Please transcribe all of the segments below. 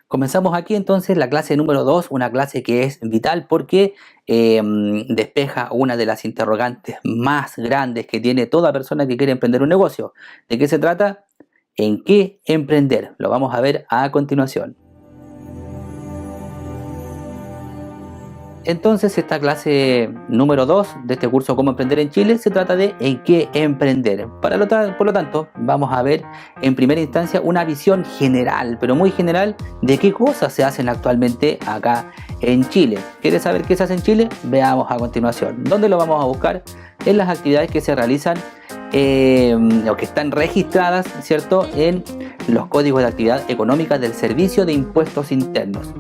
Comenzamos aquí entonces la clase número 2, una clase que es vital porque despeja una de las interrogantes más grandes que tiene toda persona que quiere emprender un negocio. ¿De qué se trata? ¿En qué emprender? Lo vamos a ver a continuación. Entonces, esta clase número 2 de este curso Cómo Emprender en Chile se trata de en qué emprender. Por lo tanto, vamos a ver en primera instancia una visión general, pero muy general, de qué cosas se hacen actualmente acá en Chile. ¿Quieres saber qué se hace en Chile? Veamos a continuación. ¿Dónde lo vamos a buscar? En las actividades que se realizan o que están registradas, ¿cierto?, en los códigos de actividad económica del Servicio de Impuestos Internos.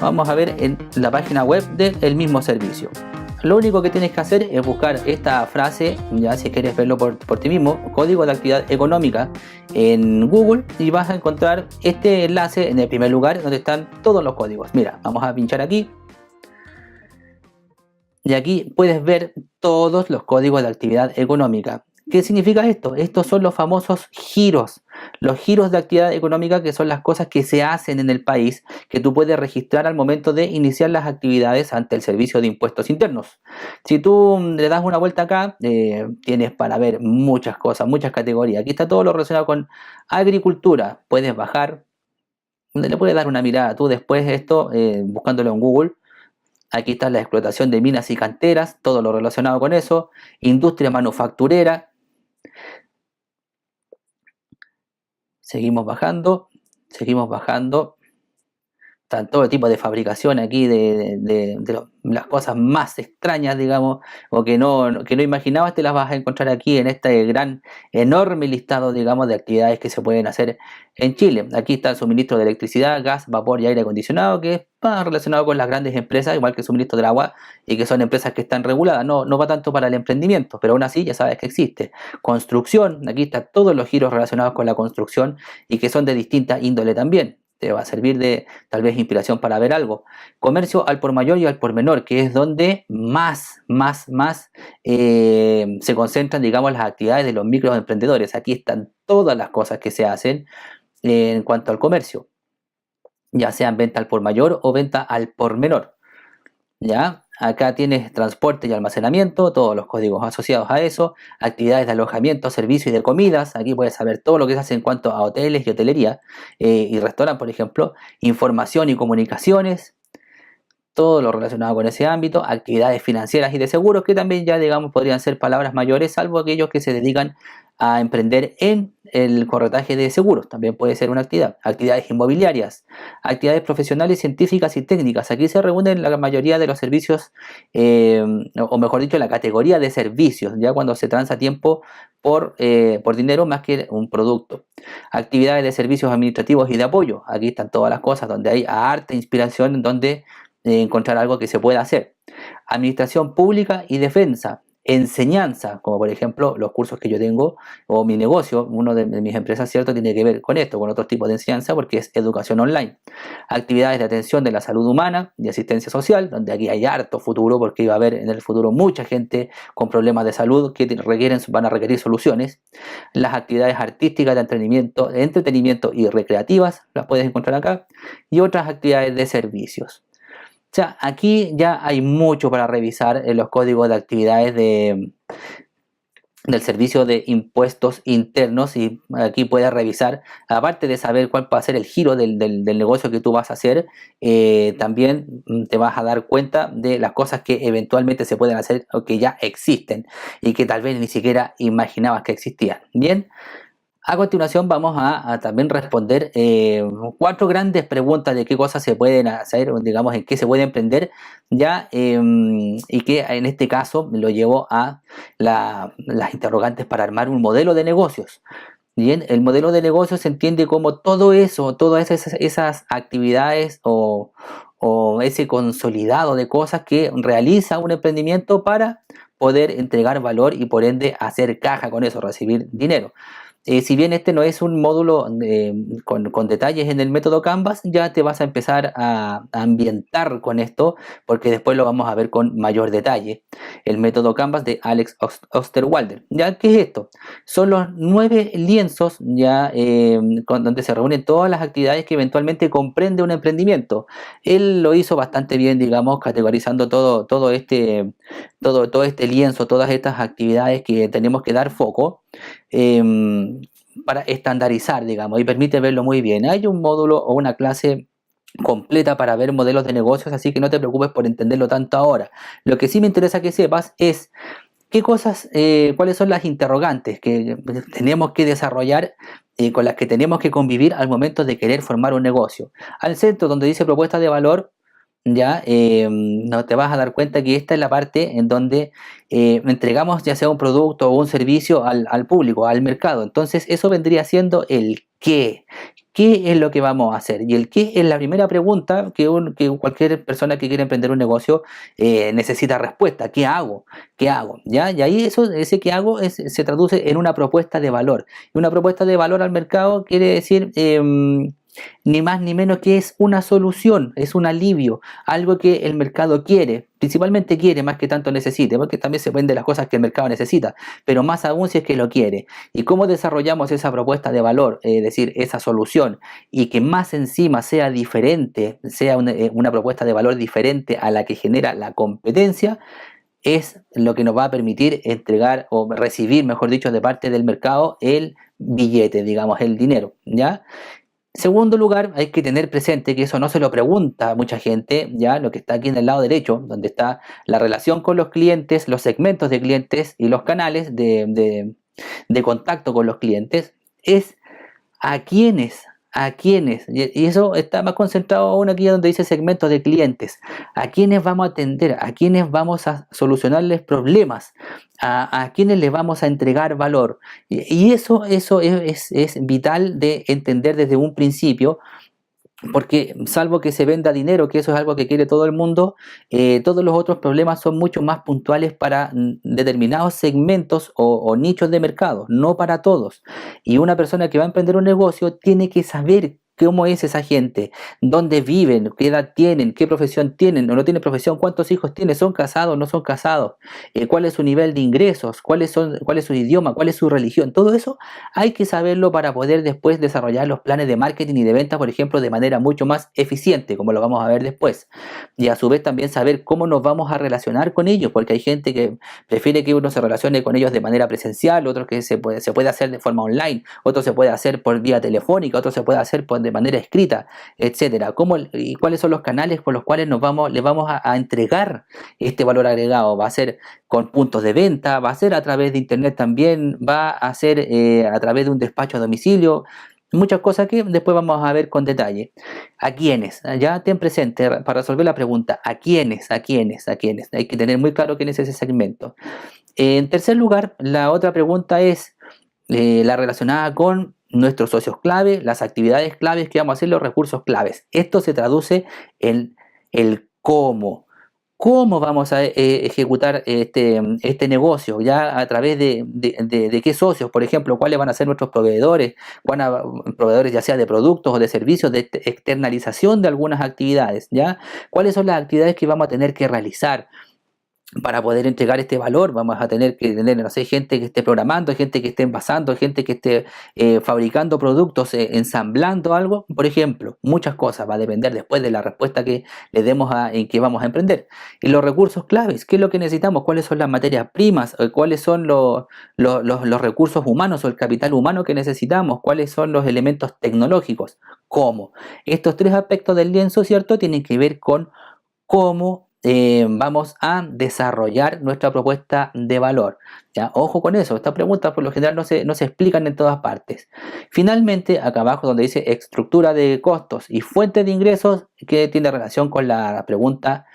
Vamos a ver en la página web del mismo servicio. Lo único que tienes que hacer es buscar esta frase, ya si quieres verlo por ti mismo, código de actividad económica en Google, y vas a encontrar este enlace en el primer lugar donde están todos los códigos. Mira, vamos a pinchar aquí y aquí puedes ver todos los códigos de actividad económica. ¿Qué significa esto? Estos son los famosos giros. Los giros de actividad económica, que son las cosas que se hacen en el país, que tú puedes registrar al momento de iniciar las actividades ante el Servicio de Impuestos Internos. Si tú le das una vuelta acá, tienes para ver muchas cosas, muchas categorías. Aquí está todo lo relacionado con agricultura. Puedes bajar, le puedes dar una mirada tú después esto, buscándolo en Google. Aquí está la explotación de minas y canteras, todo lo relacionado con eso. Industria manufacturera. Seguimos bajando. Están todo tipo de fabricación aquí de las cosas más extrañas, digamos, o que no imaginabas, te las vas a encontrar aquí en este gran, enorme listado, digamos, de actividades que se pueden hacer en Chile. Aquí está el suministro de electricidad, gas, vapor y aire acondicionado, que va relacionado con las grandes empresas, igual que el suministro del agua, y que son empresas que están reguladas. No va tanto para el emprendimiento, pero aún así ya sabes que existe. Construcción, aquí están todos los giros relacionados con la construcción y que son de distinta índole también. Te va a servir de tal vez inspiración para ver algo. Comercio al por mayor y al por menor, que es donde más se concentran, digamos, las actividades de los microemprendedores. Aquí están todas las cosas que se hacen en cuanto al comercio, ya sean venta al por mayor o venta al por menor. ¿Ya? Acá tienes transporte y almacenamiento, todos los códigos asociados a eso, actividades de alojamiento, servicio y de comidas. Aquí puedes saber todo lo que se hace en cuanto a hoteles y hotelería y restaurantes, por ejemplo. Información y comunicaciones, todo lo relacionado con ese ámbito. Actividades financieras y de seguros, que también ya, digamos, podrían ser palabras mayores, salvo aquellos que se dedican a emprender en el corretaje de seguros, también puede ser una actividad. Actividades inmobiliarias, actividades profesionales, científicas y técnicas. Aquí se reúnen la mayoría de los servicios, o mejor dicho, la categoría de servicios, ya cuando se transa tiempo por dinero más que un producto. Actividades de servicios administrativos y de apoyo. Aquí están todas las cosas donde hay arte, inspiración, donde encontrar algo que se pueda hacer. Administración pública y defensa. Enseñanza, como por ejemplo los cursos que yo tengo o mi negocio, uno de mis empresas, cierto, tiene que ver con esto, con otros tipos de enseñanza, porque es educación online. Actividades de atención de la salud humana y asistencia social, donde aquí hay harto futuro, porque va a haber en el futuro mucha gente con problemas de salud que van a requerir soluciones. Las actividades artísticas de entretenimiento y recreativas, las puedes encontrar acá, y otras actividades de servicios. O sea, aquí ya hay mucho para revisar en los códigos de actividades del Servicio de Impuestos Internos, y aquí puedes revisar, aparte de saber cuál va a ser el giro del negocio que tú vas a hacer, también te vas a dar cuenta de las cosas que eventualmente se pueden hacer o que ya existen y que tal vez ni siquiera imaginabas que existían. Bien. A continuación vamos a también responder 4 grandes preguntas de qué cosas se pueden hacer, digamos, en qué se puede emprender, ya, y que en este caso lo llevo a las interrogantes para armar un modelo de negocios. Bien, el modelo de negocios se entiende como todo eso, todas esas actividades o ese consolidado de cosas que realiza un emprendimiento para poder entregar valor y por ende hacer caja con eso, recibir dinero. Si bien este no es un módulo con detalles en el método Canvas, ya te vas a empezar a ambientar con esto, porque después lo vamos a ver con mayor detalle. El método Canvas de Alex Osterwalder. ¿Ya qué es esto? Son los 9 lienzos ya donde se reúnen todas las actividades que eventualmente comprende un emprendimiento. Él lo hizo bastante bien, digamos, categorizando todo este lienzo, todas estas actividades que tenemos que dar foco para estandarizar, digamos, y permite verlo muy bien. Hay un módulo o una clase completa para ver modelos de negocios, así que no te preocupes por entenderlo tanto ahora. Lo que sí me interesa que sepas es qué cosas, cuáles son las interrogantes que tenemos que desarrollar, con las que tenemos que convivir al momento de querer formar un negocio. Al centro, donde dice propuesta de valor, ya no te vas a dar cuenta que esta es la parte en donde entregamos ya sea un producto o un servicio al público, al mercado. Entonces eso vendría siendo el qué. ¿Qué es lo que vamos a hacer? Y el qué es la primera pregunta que cualquier persona que quiere emprender un negocio necesita respuesta. ¿Qué hago? ¿Qué hago? ¿Ya? Y ahí ese qué hago se traduce en una propuesta de valor. Y una propuesta de valor al mercado quiere decir ni más ni menos que es una solución, es un alivio, algo que el mercado quiere, principalmente quiere más que tanto necesite, porque también se venden las cosas que el mercado necesita, pero más aún si es que lo quiere. ¿Y cómo desarrollamos esa propuesta de valor, es decir, esa solución, y que más encima sea diferente, sea una propuesta de valor diferente a la que genera la competencia? Es lo que nos va a permitir entregar o recibir, mejor dicho, de parte del mercado el billete, digamos, el dinero, ¿ya? Segundo lugar, hay que tener presente que eso no se lo pregunta a mucha gente, ya lo que está aquí en el lado derecho, donde está la relación con los clientes, los segmentos de clientes y los canales de contacto con los clientes, es a quiénes, y eso está más concentrado aún aquí donde dice segmentos de clientes, a quiénes vamos a atender, a quiénes vamos a solucionarles problemas, a quiénes les vamos a entregar valor. Y eso es vital de entender desde un principio, porque salvo que se venda dinero, que eso es algo que quiere todo el mundo, todos los otros problemas son mucho más puntuales para determinados segmentos o nichos de mercado, no para todos. Y una persona que va a emprender un negocio tiene que saber cómo es esa gente, dónde viven, qué edad tienen, qué profesión tienen o no tienen profesión, cuántos hijos tienen, son casados, no son casados, cuál es su nivel de ingresos, cuál es su idioma, cuál es su religión. Todo eso hay que saberlo para poder después desarrollar los planes de marketing y de venta, por ejemplo, de manera mucho más eficiente, como lo vamos a ver después. Y a su vez también saber cómo nos vamos a relacionar con ellos, porque hay gente que prefiere que uno se relacione con ellos de manera presencial, otros que se puede hacer de forma online, otro se puede hacer por vía telefónica, otro se puede hacer de manera escrita, etcétera. ¿Y cuáles son los canales con los cuales le vamos a entregar este valor agregado? Va a ser con puntos de venta, va a ser a través de internet también, va a ser a través de un despacho a domicilio, muchas cosas que después vamos a ver con detalle. ¿A quiénes? Ya ten presente para resolver la pregunta, ¿a quiénes? ¿A quiénes? ¿A quiénes? Hay que tener muy claro quién es ese segmento. En tercer lugar, la otra pregunta es la relacionada con nuestros socios clave, las actividades claves que vamos a hacer, los recursos claves. Esto se traduce en el cómo. ¿Cómo vamos a ejecutar este negocio? ¿Ya a través de qué socios? Por ejemplo, ¿cuáles van a ser nuestros proveedores? Proveedores ya sea de productos o de servicios, de externalización de algunas actividades, ¿ya? ¿Cuáles son las actividades que vamos a tener que realizar? Para poder entregar este valor vamos a tener que tener, no sé, gente que esté programando, gente que esté envasando, gente que esté fabricando productos, ensamblando algo, por ejemplo, muchas cosas, va a depender después de la respuesta que le demos en qué vamos a emprender. Y los recursos claves, ¿qué es lo que necesitamos? ¿Cuáles son las materias primas? ¿Cuáles son los recursos humanos o el capital humano que necesitamos? ¿Cuáles son los elementos tecnológicos? ¿Cómo? Estos tres aspectos del lienzo, ¿cierto? Tienen que ver con cómo vamos a desarrollar nuestra propuesta de valor. ¿Ya? Ojo con eso, estas preguntas por lo general no se explican en todas partes. Finalmente, acá abajo donde dice estructura de costos y fuente de ingresos, que tiene relación con la pregunta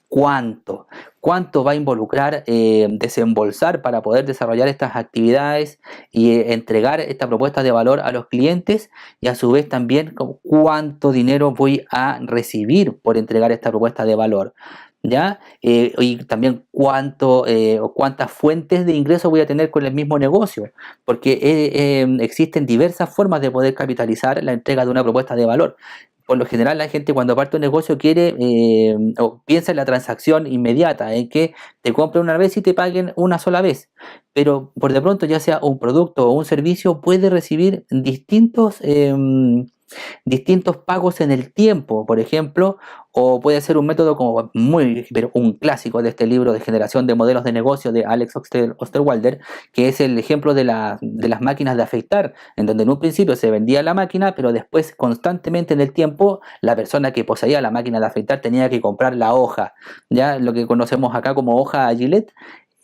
¿cuánto? ¿Cuánto va a involucrar desembolsar para poder desarrollar estas actividades y entregar esta propuesta de valor a los clientes? Y a su vez también cuánto dinero voy a recibir por entregar esta propuesta de valor. ¿ya? Y también o cuántas fuentes de ingresos voy a tener con el mismo negocio, porque existen diversas formas de poder capitalizar la entrega de una propuesta de valor. Por lo general, la gente cuando parte un negocio quiere o piensa en la transacción inmediata, en que te compren una vez y te paguen una sola vez. Pero por de pronto, ya sea un producto o un servicio, puede recibir distintos pagos en el tiempo, por ejemplo, o puede ser un método como pero un clásico de este libro de generación de modelos de negocio de Alex Osterwalder, que es el ejemplo de las máquinas de afeitar, en donde en un principio se vendía la máquina, pero después constantemente en el tiempo la persona que poseía la máquina de afeitar tenía que comprar la hoja, ya lo que conocemos acá como hoja Gillette.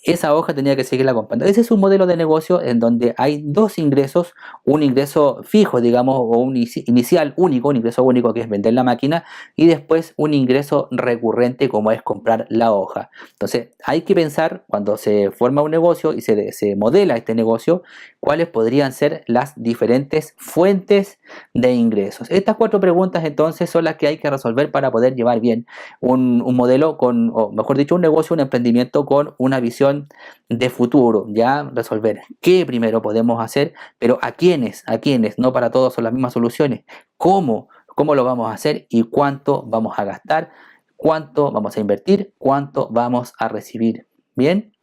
Esa hoja tenía que seguirla comprando. Ese es un modelo de negocio en donde hay dos ingresos, un ingreso fijo, digamos, o un inicial único, un ingreso único que es vender la máquina, y después un ingreso recurrente como es comprar la hoja. Entonces hay que pensar cuando se forma un negocio y se modela este negocio, cuáles podrían ser las diferentes fuentes de ingresos. Estas cuatro preguntas entonces son las que hay que resolver para poder llevar bien un modelo o mejor dicho, un negocio, un emprendimiento con una visión de futuro, ya resolver qué primero podemos hacer, pero a quiénes, no para todos son las mismas soluciones, cómo lo vamos a hacer y cuánto vamos a gastar, cuánto vamos a invertir, cuánto vamos a recibir. Bien.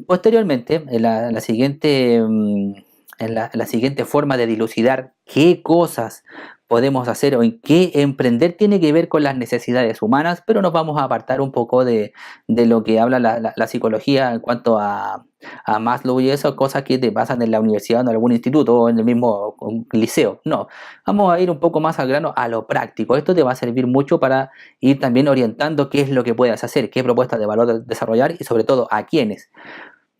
Posteriormente, la siguiente forma de dilucidar qué cosas podemos hacer o en qué emprender tiene que ver con las necesidades humanas, pero nos vamos a apartar un poco de lo que habla la psicología en cuanto a Maslow y esas cosas que te pasan en la universidad o en algún instituto o en el mismo liceo. No, vamos a ir un poco más al grano, a lo práctico. Esto te va a servir mucho para ir también orientando qué es lo que puedes hacer, qué propuestas de valor desarrollar y sobre todo a quiénes.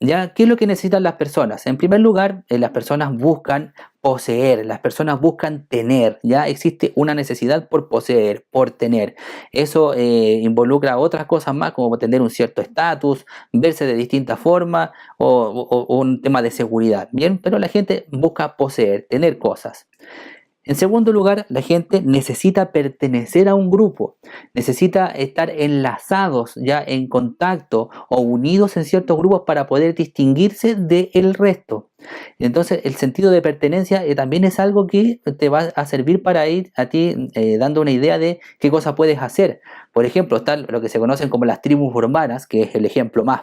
¿Ya? ¿Qué es lo que necesitan las personas? En primer lugar, las personas buscan poseer, las personas buscan tener, ya existe una necesidad por poseer, por tener. Eso involucra otras cosas más, como tener un cierto estatus, verse de distinta forma o un tema de seguridad, ¿bien? Pero la gente busca poseer, tener cosas. En segundo lugar, la gente necesita pertenecer a un grupo, necesita estar enlazados, ya en contacto o unidos en ciertos grupos para poder distinguirse del resto. Entonces, el sentido de pertenencia también es algo que te va a servir para ir a ti dando una idea de qué cosas puedes hacer. Por ejemplo, está lo que se conocen como las tribus urbanas, que es el ejemplo más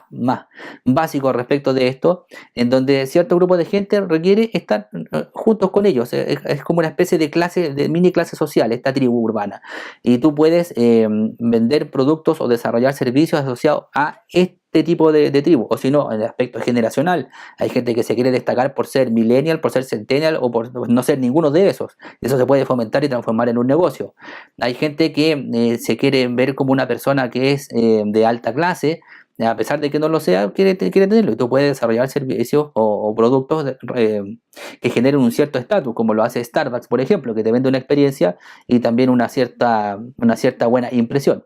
básico respecto de esto, en donde cierto grupo de gente requiere estar juntos con ellos. Es como una especie de clase, de mini clase social, esta tribu urbana. Y tú puedes vender productos o desarrollar servicios asociados a este tipo de tribu, o si no, en el aspecto generacional, hay gente que se quiere destacar por ser millennial, por ser centennial o por no ser ninguno de esos. Eso se puede fomentar y transformar en un negocio. Hay gente que se quiere ver como una persona que es de alta clase, a pesar de que no lo sea, quiere tenerlo. Y tú puedes desarrollar servicios o productos que generen un cierto estatus, como lo hace Starbucks, por ejemplo, que te vende una experiencia y también una cierta buena impresión.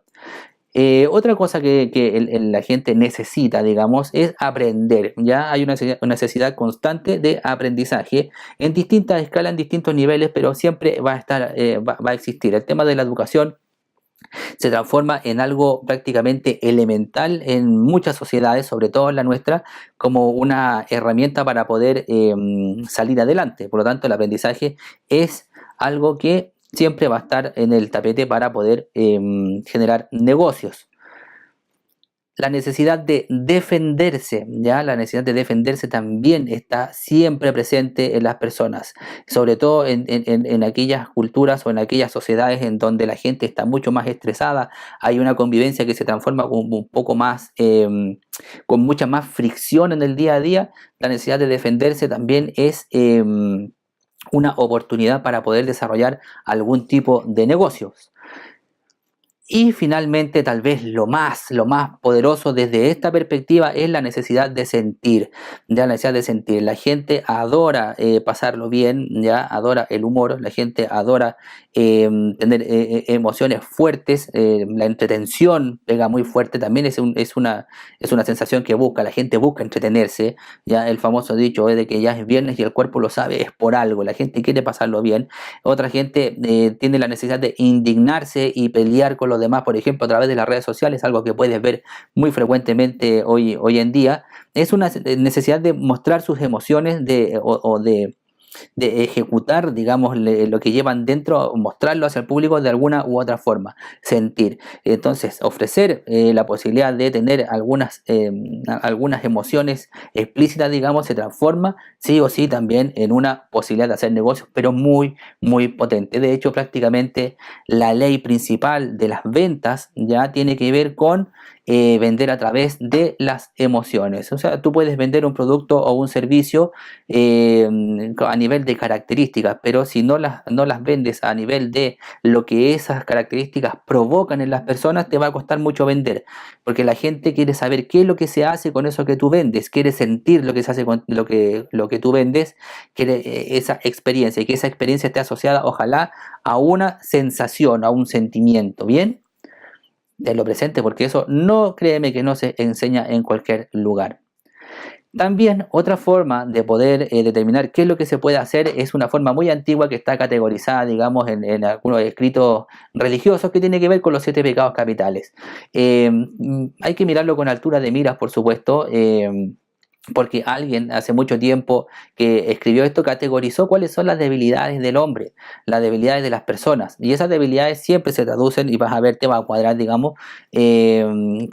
Otra cosa que la gente necesita, digamos, es aprender. Ya hay una necesidad constante de aprendizaje en distintas escalas, en distintos niveles, pero siempre va a estar, va a existir. El tema de la educación se transforma en algo prácticamente elemental en muchas sociedades, sobre todo en la nuestra, como una herramienta para poder salir adelante. Por lo tanto, el aprendizaje es algo que siempre va a estar en el tapete para poder generar negocios. La necesidad de defenderse, ¿ya? La necesidad de defenderse también está siempre presente en las personas, sobre todo en aquellas culturas o en aquellas sociedades en donde la gente está mucho más estresada, hay una convivencia que se transforma un poco más, con mucha más fricción en el día a día. La necesidad de defenderse también es una oportunidad para poder desarrollar algún tipo de negocios. Y finalmente, tal vez lo más poderoso desde esta perspectiva es la necesidad de sentir, ya la necesidad de sentir. La gente adora pasarlo bien, ya adora el humor, la gente adora tener emociones fuertes, la entretención pega muy fuerte, también es una sensación que busca, la gente busca entretenerse, ya el famoso dicho es de que ya es viernes y el cuerpo lo sabe, es por algo, la gente quiere pasarlo bien. Otra gente tiene la necesidad de indignarse y pelear con lo demás, por ejemplo, a través de las redes sociales, algo que puedes ver muy frecuentemente hoy en día, es una necesidad de mostrar sus emociones de ejecutar, digamos, lo que llevan dentro, mostrarlo hacia el público de alguna u otra forma, sentir. Entonces, ofrecer la posibilidad de tener algunas emociones explícitas, digamos, se transforma sí o sí también en una posibilidad de hacer negocios, pero muy, muy potente. De hecho, prácticamente la ley principal de las ventas ya tiene que ver con vender a través de las emociones. O sea, tú puedes vender un producto o un servicio a nivel de características, pero si no las vendes a nivel de lo que esas características provocan en las personas, te va a costar mucho vender, porque la gente quiere saber qué es lo que se hace con eso que tú vendes, quiere sentir lo que se hace con lo que tú vendes, quiere esa experiencia, y que esa experiencia esté asociada, ojalá, a una sensación, a un sentimiento, ¿bien? De lo presente, porque eso no, créeme que no se enseña en cualquier lugar. También otra forma de poder determinar qué es lo que se puede hacer es una forma muy antigua que está categorizada, digamos, en algunos escritos religiosos, que tiene que ver con los 7 pecados capitales. Hay que mirarlo con altura de miras, por supuesto. Porque alguien hace mucho tiempo que escribió esto categorizó cuáles son las debilidades del hombre, las debilidades de las personas, y esas debilidades siempre se traducen, y vas a ver, te va a cuadrar, digamos,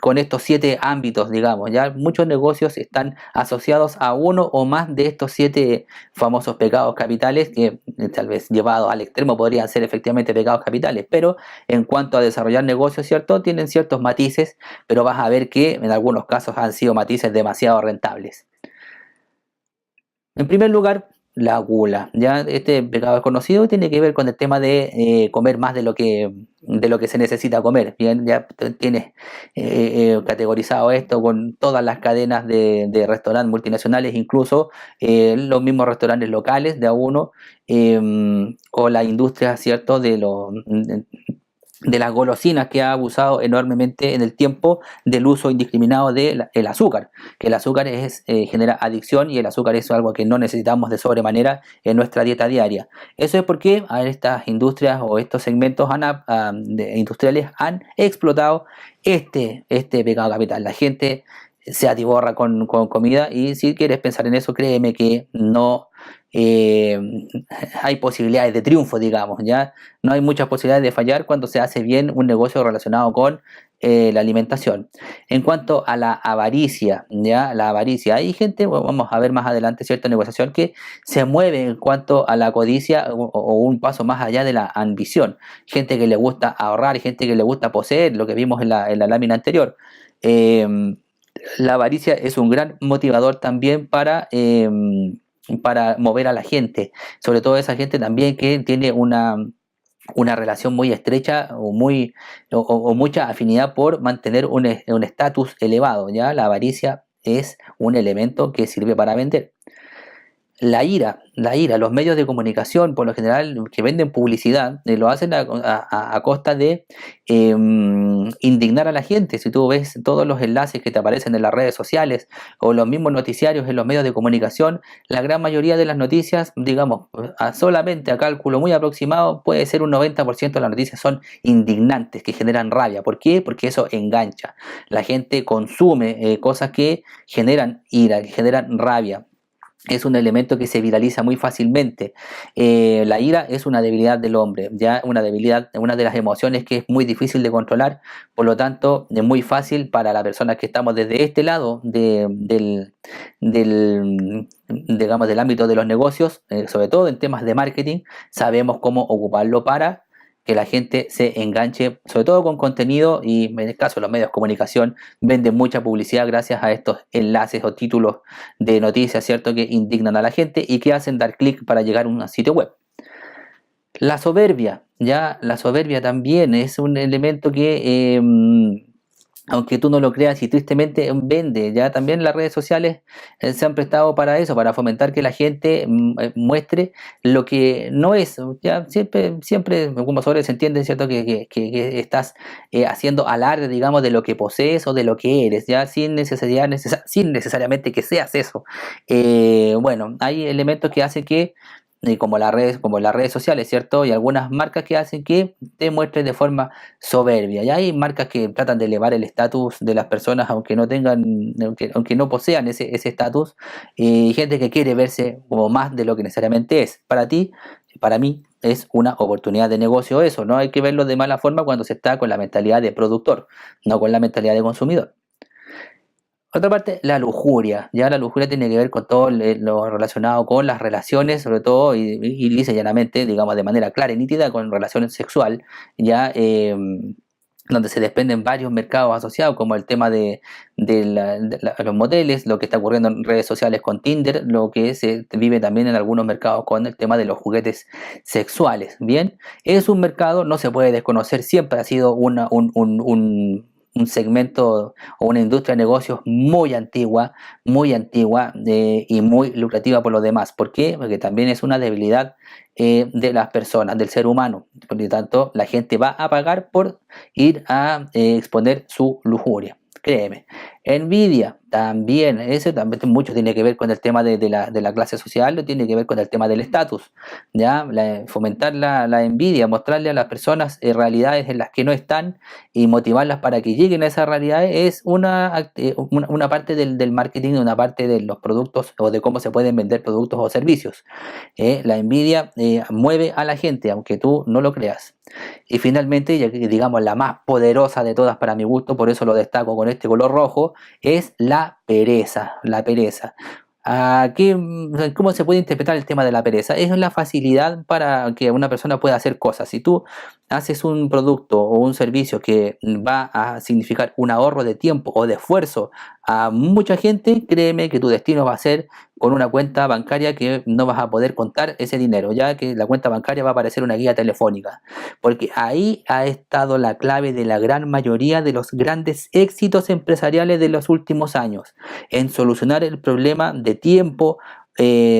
con estos 7 ámbitos, digamos. Ya muchos negocios están asociados a uno o más de estos 7 famosos pecados capitales, que tal vez llevados al extremo podrían ser efectivamente pecados capitales, pero en cuanto a desarrollar negocios, ¿cierto? Tienen ciertos matices, pero vas a ver que en algunos casos han sido matices demasiado rentables. En primer lugar, la gula. Ya este pecado es conocido y tiene que ver con el tema de comer más de lo que se necesita comer. Bien, ya tienes categorizado esto con todas las cadenas de restaurantes multinacionales, incluso los mismos restaurantes locales de a uno, o la industria, ¿cierto?, de las golosinas, que ha abusado enormemente en el tiempo del uso indiscriminado del azúcar, que el azúcar genera adicción, y el azúcar es algo que no necesitamos de sobremanera en nuestra dieta diaria. Eso es porque estas industrias o estos segmentos industriales han explotado este pecado capital. La gente se atiborra con comida, y si quieres pensar en eso, créeme que no eh, hay posibilidades de triunfo, digamos. Ya no hay muchas posibilidades de fallar cuando se hace bien un negocio relacionado con la alimentación. En cuanto a la avaricia, ya la avaricia, hay gente, vamos a ver más adelante cierta negociación, que se mueve en cuanto a la codicia, o un paso más allá de la ambición. Gente que le gusta ahorrar, gente que le gusta poseer, lo que vimos en la lámina anterior. La avaricia es un gran motivador también para mover a la gente, sobre todo esa gente también que tiene una relación muy estrecha o mucha afinidad por mantener un estatus elevado. Ya la avaricia es un elemento que sirve para vender. Los medios de comunicación, por lo general, que venden publicidad, lo hacen a costa de indignar a la gente. Si tú ves todos los enlaces que te aparecen en las redes sociales o los mismos noticiarios en los medios de comunicación, la gran mayoría de las noticias, digamos, solamente a cálculo muy aproximado, puede ser un 90% de las noticias son indignantes, que generan rabia. ¿Por qué? Porque eso engancha. La gente consume cosas que generan ira, que generan rabia. Es un elemento que se viraliza muy fácilmente. La ira es una debilidad del hombre, ya una debilidad, una de las emociones que es muy difícil de controlar. Por lo tanto, es muy fácil para las personas que estamos desde este lado digamos, del ámbito de los negocios, sobre todo en temas de marketing, sabemos cómo ocuparlo para que la gente se enganche, sobre todo con contenido, y en el caso de los medios de comunicación venden mucha publicidad gracias a estos enlaces o títulos de noticias, ¿cierto?, que indignan a la gente y que hacen dar clic para llegar a un sitio web. La soberbia también es un elemento que aunque tú no lo creas y tristemente vende. Ya también las redes sociales se han prestado para eso, para fomentar que la gente muestre lo que no es. Ya siempre como sobre se entiende, ¿cierto?, que estás haciendo alarde, digamos, de lo que posees o de lo que eres, ya sin necesariamente que seas eso. Bueno, hay elementos que hacen que como las redes sociales, ¿cierto? Y algunas marcas que hacen que te muestres de forma soberbia. Y hay marcas que tratan de elevar el estatus de las personas, aunque no tengan, aunque no posean ese estatus, y gente que quiere verse como más de lo que necesariamente es. Para mí, es una oportunidad de negocio eso. No hay que verlo de mala forma cuando se está con la mentalidad de productor, no con la mentalidad de consumidor. Otra parte, la lujuria. Ya la lujuria tiene que ver con todo lo relacionado con las relaciones, sobre todo, y lisa y llanamente, digamos, de manera clara y nítida, con relaciones sexual, ya donde se desprenden varios mercados asociados, como el tema de los moteles, lo que está ocurriendo en redes sociales con Tinder, lo que se vive también en algunos mercados con el tema de los juguetes sexuales. Bien, es un mercado, no se puede desconocer, siempre ha sido un segmento o una industria de negocios muy antigua y muy lucrativa por lo demás. ¿Por qué? Porque también es una debilidad de las personas, del ser humano. Por lo tanto, la gente va a pagar por ir a exponer su lujuria. Créeme. Envidia también, eso también mucho tiene que ver con el tema de la clase social, tiene que ver con el tema del estatus, ¿ya? Fomentar la envidia, mostrarle a las personas realidades en las que no están y motivarlas para que lleguen a esas realidades es una parte del marketing, una parte de los productos o de cómo se pueden vender productos o servicios. La envidia mueve a la gente, aunque tú no lo creas. Y finalmente, ya que digamos la más poderosa de todas para mi gusto, por eso lo destaco con este color rojo, es la pereza. La pereza. ¿Cómo se puede interpretar el tema de la pereza? Es la facilidad para que una persona pueda hacer cosas. Si tú haces un producto o un servicio que va a significar un ahorro de tiempo o de esfuerzo a mucha gente, créeme que tu destino va a ser con una cuenta bancaria que no vas a poder contar ese dinero, ya que la cuenta bancaria va a aparecer una guía telefónica, porque ahí ha estado la clave de la gran mayoría de los grandes éxitos empresariales de los últimos años, en solucionar el problema de tiempo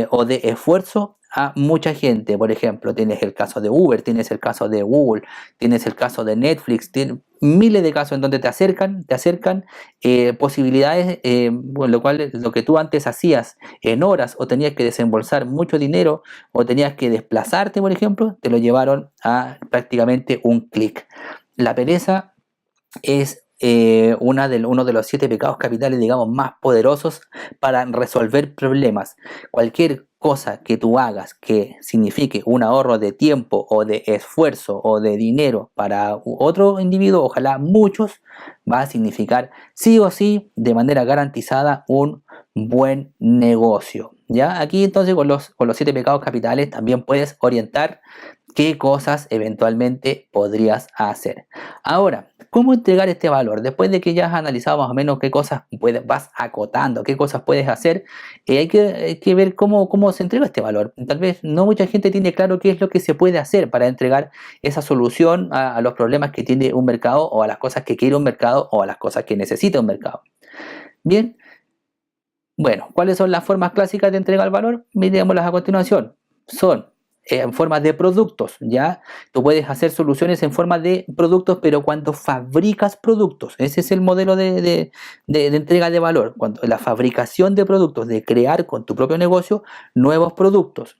o de esfuerzo a mucha gente. Por ejemplo, tienes el caso de Uber, tienes el caso de Google, tienes el caso de Netflix, tienes miles de casos en donde te acercan posibilidades, lo cual lo que tú antes hacías en horas o tenías que desembolsar mucho dinero o tenías que desplazarte, por ejemplo, te lo llevaron a prácticamente un clic. La pereza es uno de los 7 pecados capitales, digamos, más poderosos para resolver problemas. Cualquier cosa que tú hagas que signifique un ahorro de tiempo o de esfuerzo o de dinero para otro individuo, ojalá muchos, va a significar sí o sí, de manera garantizada, un buen negocio. ¿Ya? Aquí entonces con los 7 pecados capitales también puedes orientar qué cosas eventualmente podrías hacer. Ahora, ¿cómo entregar este valor? Después de que ya has analizado más o menos qué cosas vas acotando, qué cosas puedes hacer, hay que ver cómo se entrega este valor. Tal vez no mucha gente tiene claro qué es lo que se puede hacer para entregar esa solución a los problemas que tiene un mercado o a las cosas que quiere un mercado o a las cosas que necesita un mercado. Bien, bueno, ¿cuáles son las formas clásicas de entregar el valor? Miremoslas a continuación. Son en forma de productos, ¿ya? Tú puedes hacer soluciones en forma de productos, pero cuando fabricas productos, ese es el modelo de entrega de valor, cuando la fabricación de productos, de crear con tu propio negocio nuevos productos.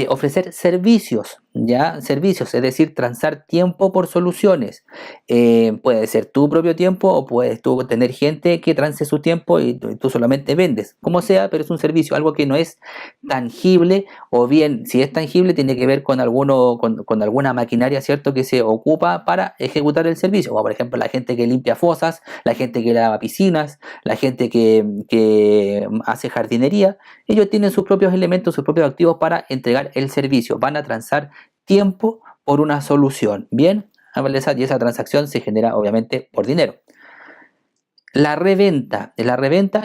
Ofrecer servicios, ¿ya? Servicios, es decir, transar tiempo por soluciones. Puede ser tu propio tiempo o puedes tú tener gente que transe su tiempo y tú solamente vendes, como sea, pero es un servicio, algo que no es tangible, o bien, si es tangible, tiene que ver con alguna maquinaria, ¿cierto?, que se ocupa para ejecutar el servicio, como por ejemplo la gente que limpia fosas, la gente que lava piscinas, la gente que hace jardinería. Ellos tienen sus propios elementos, sus propios activos para entregar el servicio, van a transar tiempo por una solución, ¿bien? Y esa transacción se genera obviamente por dinero. La reventa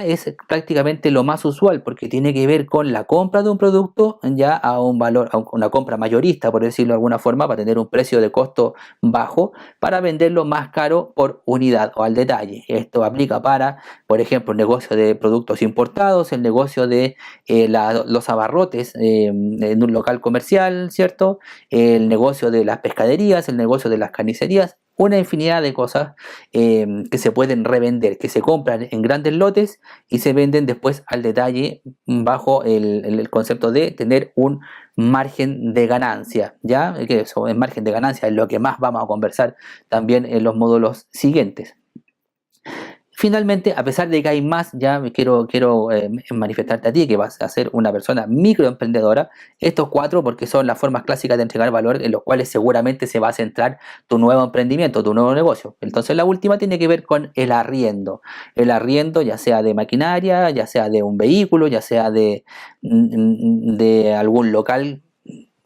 es prácticamente lo más usual porque tiene que ver con la compra de un producto ya a un valor, a una compra mayorista, por decirlo de alguna forma, para tener un precio de costo bajo, para venderlo más caro por unidad o al detalle. Esto aplica para, por ejemplo, el negocio de productos importados, el negocio de los abarrotes en un local comercial, ¿cierto? El negocio de las pescaderías, el negocio de las carnicerías. una infinidad de cosas que se pueden revender, que se compran en grandes lotes y se venden después al detalle bajo el concepto de tener un margen de ganancia, ¿ya? Que eso, el margen de ganancia es lo que más vamos a conversar también en los módulos siguientes. Finalmente, a pesar de que hay más, ya quiero manifestarte a ti que vas a ser una persona microemprendedora, estos 4 porque son las formas clásicas de entregar valor en los cuales seguramente se va a centrar tu nuevo emprendimiento, tu nuevo negocio. Entonces la última tiene que ver con el arriendo ya sea de maquinaria, ya sea de un vehículo, ya sea de algún local,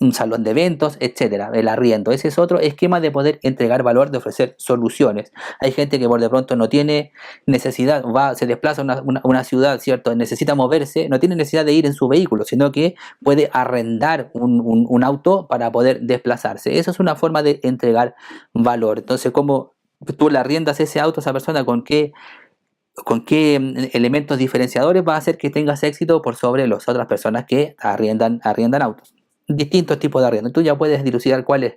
un salón de eventos, etcétera, el arriendo. Ese es otro esquema de poder entregar valor, de ofrecer soluciones. Hay gente que por de pronto no tiene necesidad, se desplaza a una ciudad, ¿cierto? Necesita moverse, no tiene necesidad de ir en su vehículo, sino que puede arrendar un auto para poder desplazarse. Eso es una forma de entregar valor. Entonces, ¿cómo tú le arriendas ese auto a esa persona? ¿Con qué elementos diferenciadores va a hacer que tengas éxito por sobre las otras personas que arriendan autos? Distintos tipos de arriendo. Tú ya puedes dilucidar cuáles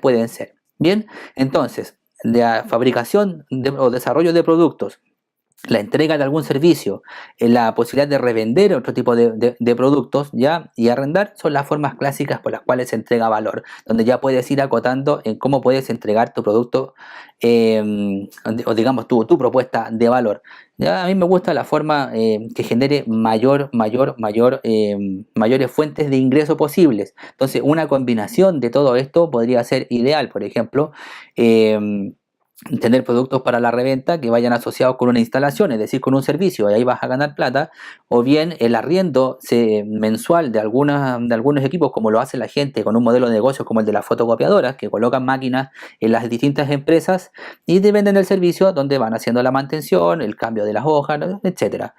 pueden ser. Bien, entonces, la fabricación o desarrollo de productos, la entrega de algún servicio, la posibilidad de revender otro tipo de productos, ¿ya? Y arrendar son las formas clásicas por las cuales se entrega valor, donde ya puedes ir acotando en cómo puedes entregar tu producto o digamos tu propuesta de valor. Ya, a mí me gusta la forma que genere mayores fuentes de ingreso posibles. Entonces, una combinación de todo esto podría ser ideal. Por ejemplo, tener productos para la reventa que vayan asociados con una instalación, es decir, con un servicio, y ahí vas a ganar plata, o bien el arriendo mensual de algunos equipos, como lo hace la gente con un modelo de negocio como el de las fotocopiadoras, que colocan máquinas en las distintas empresas y te venden el servicio donde van haciendo la mantención, el cambio de las hojas, etcétera.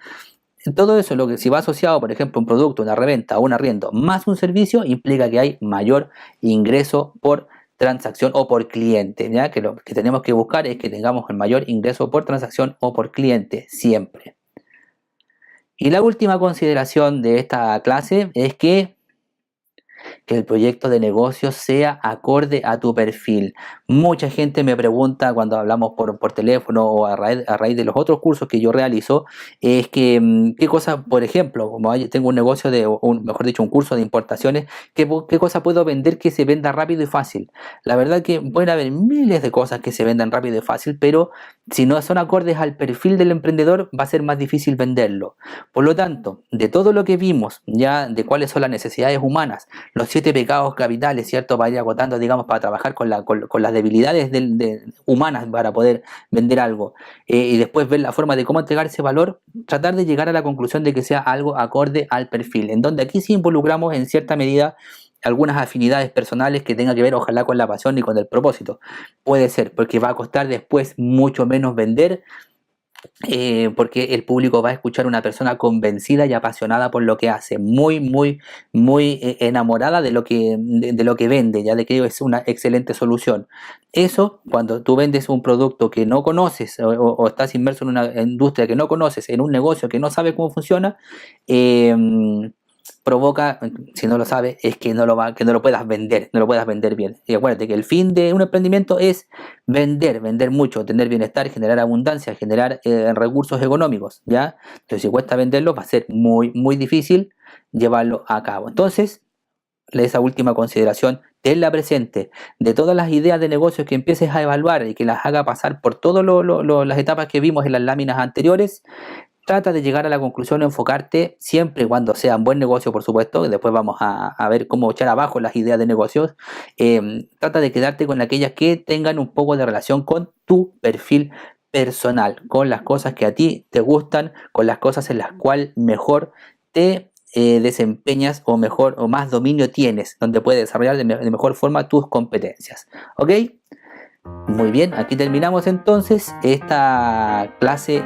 Todo eso, lo que si va asociado, por ejemplo, un producto, una reventa o un arriendo más un servicio, implica que hay mayor ingreso por transacción o por cliente, ¿ya? Que lo que tenemos que buscar es que tengamos el mayor ingreso por transacción o por cliente siempre. Y la última consideración de esta clase es que el proyecto de negocio sea acorde a tu perfil. Mucha gente me pregunta cuando hablamos por teléfono o a raíz de los otros cursos que yo realizo, es que qué cosa, por ejemplo, como tengo un negocio mejor dicho, un curso de importaciones, qué cosa puedo vender que se venda rápido y fácil. La verdad que pueden haber miles de cosas que se vendan rápido y fácil, pero si no son acordes al perfil del emprendedor, va a ser más difícil venderlo. Por lo tanto, de todo lo que vimos, ya de cuáles son las necesidades humanas, los 7 pecados capitales, ¿cierto? Para ir agotando, digamos, para trabajar con las debilidades humanas para poder vender algo. Y después ver la forma de cómo entregar ese valor, tratar de llegar a la conclusión de que sea algo acorde al perfil, en donde aquí sí involucramos en cierta medida algunas afinidades personales que tengan que ver ojalá con la pasión y con el propósito. Puede ser, porque va a costar después mucho menos vender, porque el público va a escuchar una persona convencida y apasionada por lo que hace, muy enamorada de lo que vende, ya de que es una excelente solución. Eso, cuando tú vendes un producto que no conoces o estás inmerso en una industria que no conoces, en un negocio que no sabes cómo funciona, provoca, si no lo sabes, es que no lo puedas vender bien. Y acuérdate que el fin de un emprendimiento es vender mucho, tener bienestar, generar abundancia, generar recursos económicos, ¿ya? Entonces, si cuesta venderlo, va a ser muy difícil llevarlo a cabo. Entonces, esa última consideración, tenla presente. De todas las ideas de negocios que empieces a evaluar y que las haga pasar por todas las etapas que vimos en las láminas anteriores, trata de llegar a la conclusión, enfocarte siempre y cuando sea un buen negocio, por supuesto, y después vamos a ver cómo echar abajo las ideas de negocios. Trata de quedarte con aquellas que tengan un poco de relación con tu perfil personal, con las cosas que a ti te gustan, con las cosas en las cuales mejor te desempeñas o mejor o más dominio tienes, donde puedes desarrollar de mejor forma tus competencias. ¿Ok? Muy bien, aquí terminamos entonces esta clase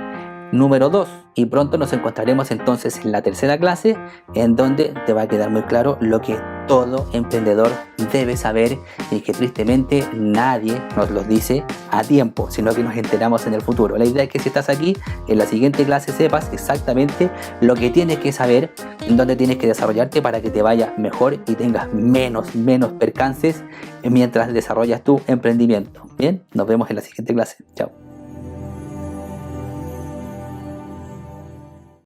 número 2 y pronto nos encontraremos entonces en la tercera clase, en donde te va a quedar muy claro lo que todo emprendedor debe saber y que tristemente nadie nos lo dice a tiempo, sino que nos enteramos en el futuro. La idea es que si estás aquí, en la siguiente clase sepas exactamente lo que tienes que saber, en dónde tienes que desarrollarte para que te vaya mejor y tengas menos percances mientras desarrollas tu emprendimiento. Bien, nos vemos en la siguiente clase. Chao.